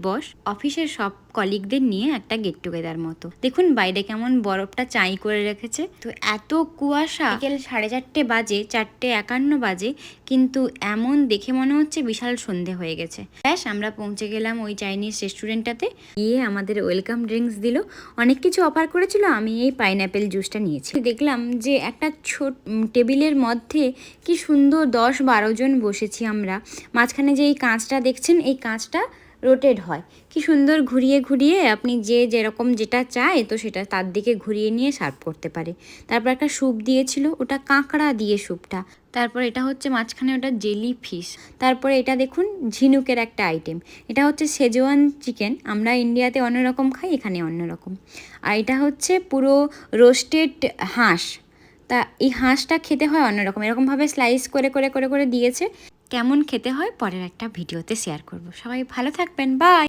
বস অফিসের সব কলিগদের নিয়ে একটা গেট টুগেদার মতো। দেখুন বাইরে কেমন বরফটা চাই করে রেখেছে। তো এত কুয়াশা, বিকেল 4:30 বাজে, 4:51 বাজে, কিন্তু এমন দেখে মনে হচ্ছে বিশাল সন্ধে হয়ে গেছে। ব্যাস আমরা পৌঁছে গেলাম ওই চাইনিজ রেস্টুরেন্টটাতে। গিয়ে আমাদের ওয়েলকাম ড্রিঙ্কস দিল, অনেক কিছু অফার করেছিল। আমি এই পাইনঅ্যাপেল জুসটা নিয়েছি। দেখলাম যে একটা ছোট টেবিলের মধ্যে কি সুন্দর 10-12 জন বসেছি আমরা। মাঝখানে যে এই কাঁচটা দেখছেন, এই কাঁচটা রোটেট হয়, কি সুন্দর ঘুরিয়ে ঘুরিয়ে আপনি যেরকম যেটা চায় তো সেটা তার দিকে ঘুরিয়ে নিয়ে সার্ভ করতে পারে। তারপর একটা স্যুপ দিয়েছিল, ওটা কাঁকড়া দিয়ে স্যুপটা। তারপর এটা হচ্ছে মাঝখানে ওটা জেলি ফিশ। তারপরে এটা দেখুন ঝিনুকের একটা আইটেম, এটা হচ্ছে সেজওয়ান চিকেন। আমরা ইন্ডিয়াতে অন্যরকম খাই, এখানে অন্যরকম। আর এটা হচ্ছে পুরো রোস্টেড হাঁস। তা এই হাঁসটা খেতে হয় অন্যরকম, এরকমভাবে স্লাইস করে করে করে করে দিয়েছে। কেমন খেতে হয় পরের একটা ভিডিওতে শেয়ার করব। সবাই ভালো থাকবেন, বাই।